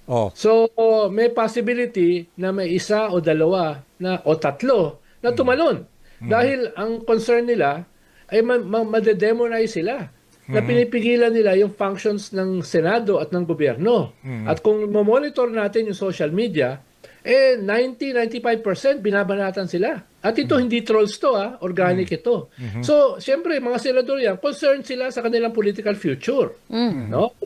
Oh. So, may possibility na may isa o dalawa na o tatlo na tumalon. Dahil ang concern nila ay madedemonize sila. Na pinipigilan nila yung functions ng Senado at ng gobyerno. At kung monitor natin yung social media, 90-95% binabanatan sila. At ito hindi trolls to, organic ito. So, siyempre, mga senador yan, concerned sila sa kanilang political future. No?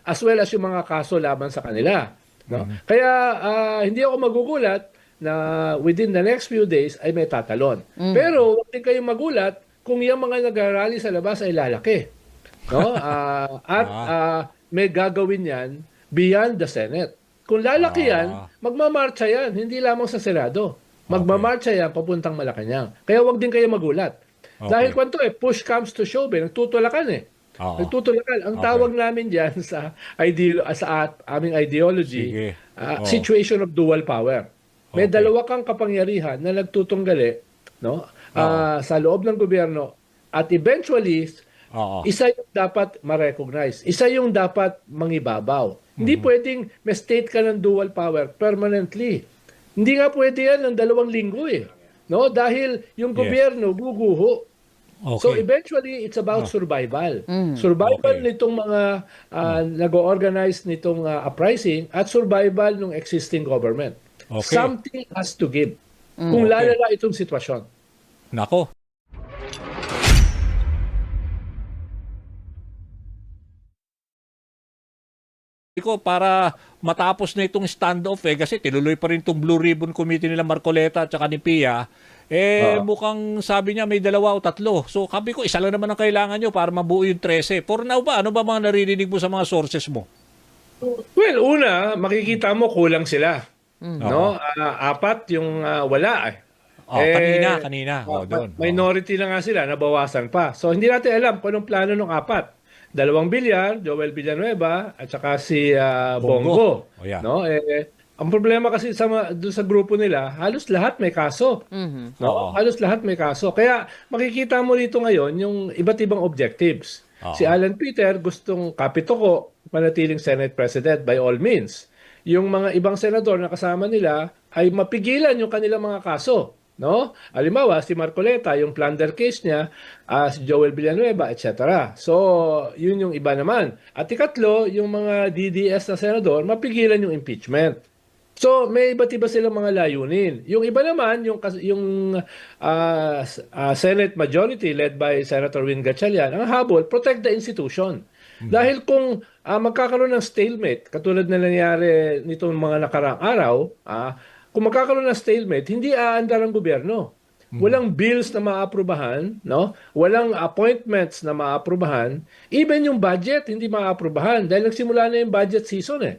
As well as yung mga kaso laban sa kanila. No? Kaya, hindi ako magugulat na within the next few days ay may tatalon. Pero, huwag din kayong magulat kung yung mga nag-rally sa labas ay lalaki. No? May gagawin yan beyond the Senate. Kung lalaki yan, magmamarcha yan, hindi lamang sa Senado. Magmamarcha yan papuntang Malacanang. Kaya wag din kayo magulat. Dahil kwanto push comes to shove, nagtutulakan Nagtutulakan. Ang tawag namin diyan sa aming ideology, situation of dual power. May dalawa kang kapangyarihan na nagtutunggali, no? Sa loob ng gobyerno at eventually isa yung dapat ma-recognize. Isa yung dapat mangibabaw. Hindi pwedeng may state ka ng dual power permanently. Hindi nga pwede yan ng 2 linggo No? Dahil yung gobyerno guguho. So eventually, it's about survival. Survival nitong mga nag-organize nitong uprising at survival ng existing government. Something has to give. Kung lalala itong sitwasyon. Nako. Para matapos na itong standoff kasi tinuloy pa rin itong Blue Ribbon Committee nila Marcoleta at saka ni Pia, mukhang sabi niya may 2 o 3. So sabi ko, isa lang naman ang kailangan nyo para mabuo yung 13. For now ba, ano ba mga naririnig mo sa mga sources mo? Well, una, makikita mo kulang sila. No? 4 yung wala Kanina. Doon. Minority na nga sila, nabawasan pa. So hindi natin alam kung anong plano ng 4. 2 Villar, Joel Villanueva at saka si Bongo. No? Ang problema kasi doon sa grupo nila, halos lahat may kaso. No? Halos lahat may kaso. Kaya makikita mo dito ngayon yung iba't ibang objectives. Si Alan Peter gustong kapitoko, manatiling Senate President by all means. Yung mga ibang senador na kasama nila ay mapigilan yung kanilang mga kaso. No? Halimbawa, si Marcoleta, yung plunder case niya, si Joel Villanueva, etc. So, yun yung iba naman. At ikatlo, yung mga DDS na senador, mapigilan yung impeachment. So, may iba't iba silang mga layunin. Yung iba naman, yung Senate majority led by Senator Win Gatchalian, ang habol, protect the institution. Dahil kung magkakaroon ng stalemate, katulad na nangyari nitong mga nakaraang araw, kung magkakaroon ng stalemate, hindi aandar ang gobyerno. Walang bills na maaprubahan, no? Walang appointments na maaprubahan. Even yung budget, hindi maaprubahan dahil nagsimula na yung budget season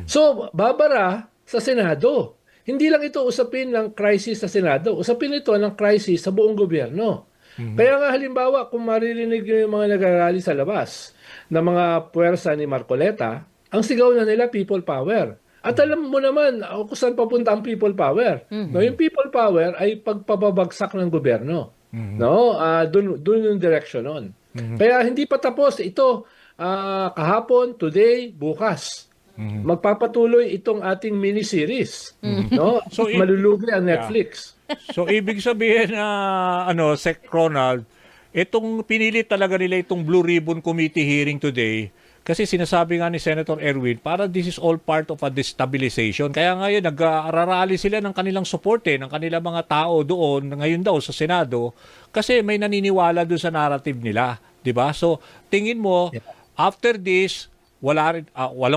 So, babara sa Senado. Hindi lang ito usapin ng crisis sa Senado. Usapin ito ng crisis sa buong gobyerno. Kaya nga halimbawa, kung maririnig nyo yung mga nagrarally sa labas na mga puwersa ni Marcoleta, ang sigaw na nila people power. At alam mo naman kung saan papunta ang people power. No, yung people power ay pagpapabagsak ng gobyerno. No, doon yung direction nun. Kaya hindi pa tapos ito kahapon, today, bukas. Magpapatuloy itong ating mini-series. No? So malulugi ang Netflix. So ibig sabihin Sec Ronald, itong pinilit talaga nila itong Blue Ribbon Committee hearing today. Kasi sinasabi nga ni Senator Erwin, para this is all part of a destabilization. Kaya ngayon, nag-ararali sila ng kanilang support ng kanilang mga tao doon, ngayon daw sa Senado, kasi may naniniwala doon sa narrative nila. Diba? So, tingin mo, after this, walang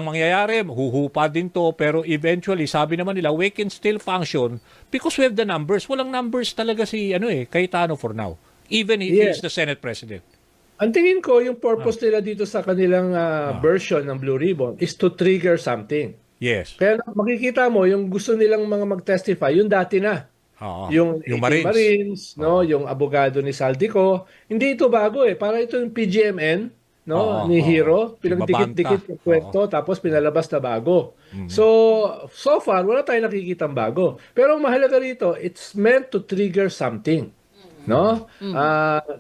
mangyayari, huhupa din to, pero eventually, sabi naman nila, we can still function because we have the numbers. Walang numbers talaga si Cayetano for now, even if he is the Senate President. Ang tingin ko, yung purpose nila dito sa kanilang version ng Blue Ribbon is to trigger something. Yes. Kaya makikita mo, yung gusto nilang mga mag-testify, yung dati na. Yung Marines, no? Yung abogado ni Saldico. Hindi ito bago Para ito yung PGMN, no? Ni Hero. Pinagdikit-dikit yung kwento, tapos pinalabas na bago. So far, wala tayong nakikitang bago. Pero ang mahalaga rito, it's meant to trigger something. No?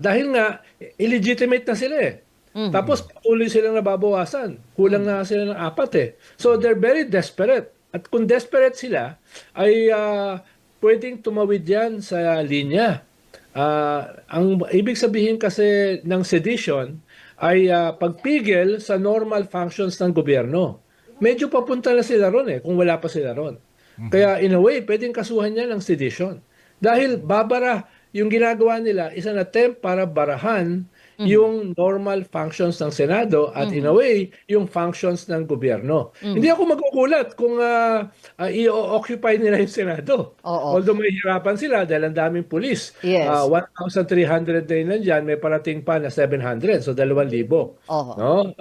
Dahil nga illegitimate na sila Tapos patuloy silang nababawasan. Kulang na sila ng 4 eh. So they're very desperate. At kung desperate sila, ay pwedeng tumawid yan sa linya. Ang ibig sabihin kasi ng sedition ay pagpigil sa normal functions ng gobyerno. Medyo papunta na sila ron kung wala pa sila ron. Kaya in a way, pwedeng kasuhan niya ng sedition. Dahil babara, yung ginagawa nila is an attempt para barahan yung normal functions ng Senado at in a way, yung functions ng gobyerno. Hindi ako magugulat kung i-occupy nila yung Senado. Oo. Although may hirapan sila dahil ang daming pulis. Yes. 1,300 na yun dyan, may parating pa na 700, so 2,000. Oo. No?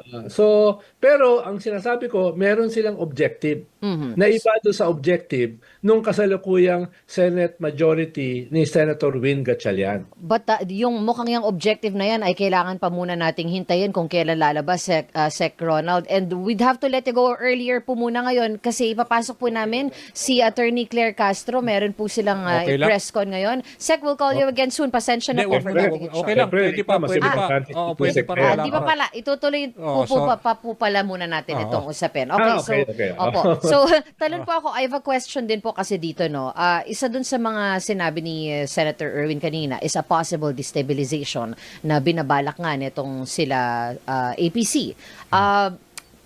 Pero ang sinasabi ko, meron silang objective. Na iba doon sa objective nung kasalukuyang Senate majority ni Senator Win Gatchalian. But yung mukhang yung objective na yan ay kailangan pa muna nating hintayin kung kailan lalabas, Sec Ronald. And we'd have to let it go earlier po muna ngayon kasi ipapasok po namin si Attorney Claire Castro. Meron po silang Okay lang. press con ngayon. Sec, we'll call you again soon. Pasensya na Hindi, po for wag- that. okay lang, pwede pa, Mas pwede pa. importante Oo, si pwede Sec. pa. Di ba pala, itutuloy po pala muna natin itong usapin. Okay, okay. Opo. So, talon po ako, I have a question din po kasi dito, no. Isa dun sa mga sinabi ni Senator Erwin kanina is a possible destabilization na binabalak nga nitong sila APC.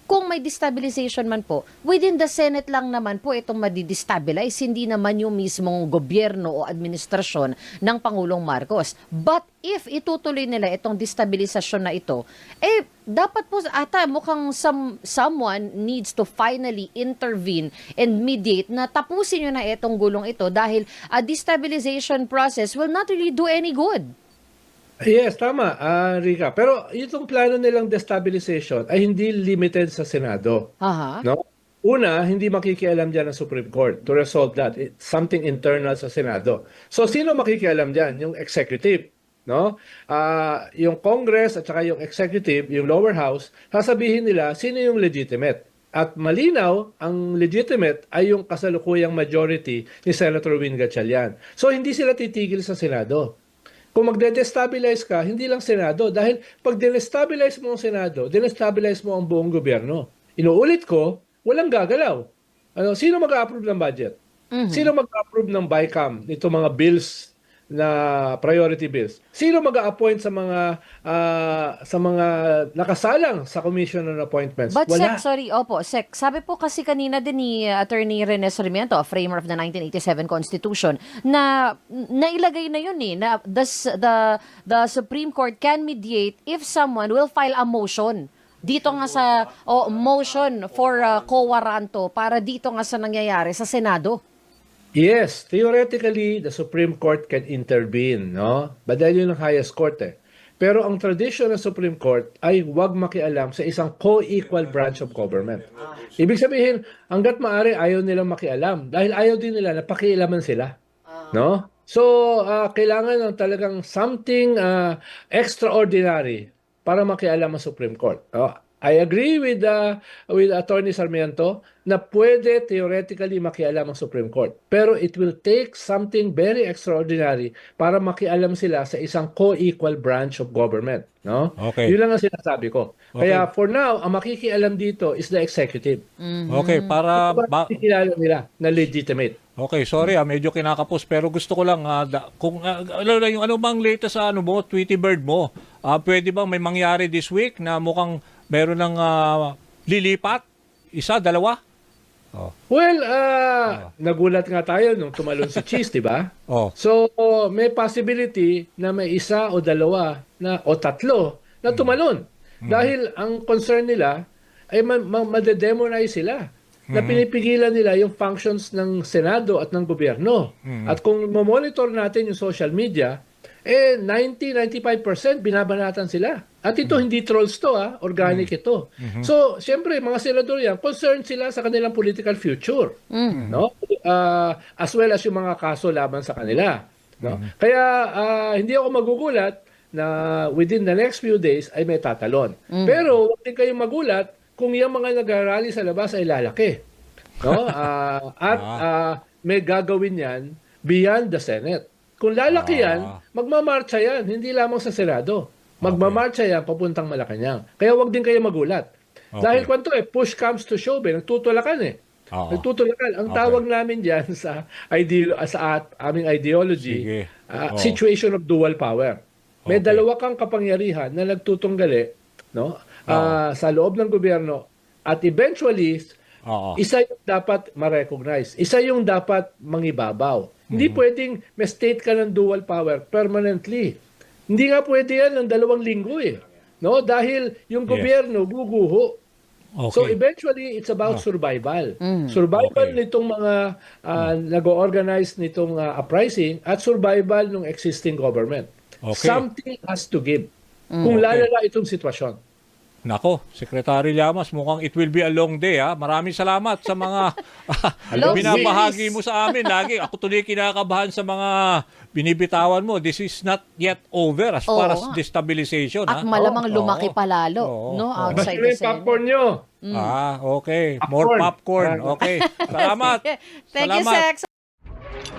Kung may destabilization man po, within the Senate lang naman po itong madidestabilize, hindi naman yung mismong gobyerno o administrasyon ng Pangulong Marcos. But if itutuloy nila itong destabilisasyon na ito, dapat po ata mukhang someone needs to finally intervene and mediate na tapusin nyo na itong gulong ito dahil a destabilization process will not really do any good. Yes, tama, Rica. Pero itong plano nilang destabilization ay hindi limited sa Senado. Aha. No? Una, hindi makikialam dyan ang Supreme Court to resolve that. It's something internal sa Senado. So, sino makikialam dyan? Yung executive. No? Yung Congress at saka yung executive, yung lower house, sasabihin nila sino yung legitimate. At malinaw, ang legitimate ay yung kasalukuyang majority ni Senator Win Gatchalian. So, hindi sila titigil sa Senado. Kung magde-destabilize ka, hindi lang Senado. Dahil pag dinestabilize mo ang Senado, dinestabilize mo ang buong gobyerno. Inuulit ko, walang gagalaw. Sino mag-approve ng budget? Sino mag-approve ng BICAM, nito mga bills na priority bills? Sino mag-a-appoint sa mga nakasalang sa commission on appointments? But Wala. Sec, sabi po kasi kanina din ni Attorney Rene Sarmiento, a framer of the 1987 Constitution, na nailagay na yun na the Supreme Court can mediate if someone will file a motion. Dito nga sa motion for quo warranto para dito nga sa nangyayari sa Senado. Yes, theoretically, the Supreme Court can intervene, no? But dahil yun ang highest court Pero ang tradition ng Supreme Court ay huwag makialam sa isang co-equal branch of government. Ibig sabihin, hanggat maaari ayaw nilang makialam dahil ayaw din nila na pakialaman sila, no? So, kailangan ng talagang something extraordinary para makialam ang Supreme Court. I agree with Attorney Sarmiento na pwede theoretically makialam ang Supreme Court. Pero it will take something very extraordinary para makialam sila sa isang co-equal branch of government. No? Okay. Yun lang ang sinasabi ko. Kaya for now, ang makikialam dito is the executive. Okay, para... Makikilala nila na legitimate. Okay, sorry medyo kinakapos pero gusto ko lang kung yung ano bang latest sa Tweety Bird mo. Pwede bang may mangyari this week na mukhang meron ng lilipat? Isa, dalawa? Well, nagulat nga tayo nung tumalon si Cheese, di ba? So, may possibility na may isa o dalawa o tatlo na tumalon. Dahil ang concern nila ay madedemonize sila. Na pinipigilan nila yung functions ng Senado at ng gobyerno. At kung monitor natin yung social media, 90-95% binabanatan sila. At ito hindi trolls to, organic ito. So, siyempre, mga senador yan, concerned sila sa kanilang political future. No? As well as yung mga kaso laban sa kanila. No? Kaya, hindi ako magugulat na within the next few days ay may tatalon. Pero, huwag din kayong magulat kung yung mga nag-rally sa labas ay lalaki. No? May gagawin yan beyond the Senate. Kung lalaki yan, magmamarcha yan, hindi lamang sa Senado. Magmamarcha yan papuntang Malacanang. Kaya wag din kayo magulat. Okay. Dahil kwanto push comes to shove, nagtutulakan Oo. Nagtutulakan. Ang Okay. tawag namin diyan sa aming ideology, Sige. Oo. situation of dual power. May Okay. dalawa kang kapangyarihan na nagtutunggali, no? Sa loob ng gobyerno, at eventually Oo. isa yung dapat ma-recognize. Isa yung dapat mangibabaw. Hindi pwedeng may state ka ng dual power permanently. Hindi nga pwede yan ng 2 linggo No? Dahil yung Yes. gobyerno guguho. Okay. So eventually, it's about survival. Survival Okay. nitong mga nag-organize nitong uprising at survival ng existing government. Okay. Something has to give. Kung lalala itong sitwasyon. Nako, Secretary Llamas, mukhang it will be a long day. Maraming salamat sa mga Long binabahagi days. mo sa amin. Lagi ako tuloy kinakabahan sa mga binibitawan mo. This is not yet over as far as Oo. destabilization. At malamang Oo. lumaki pa lalo, Oo. no? Oo. Outside Basta the yung popcorn nyo. Okay. More Popcorn. popcorn. Okay. Salamat. Thank you, Salamat. Sex.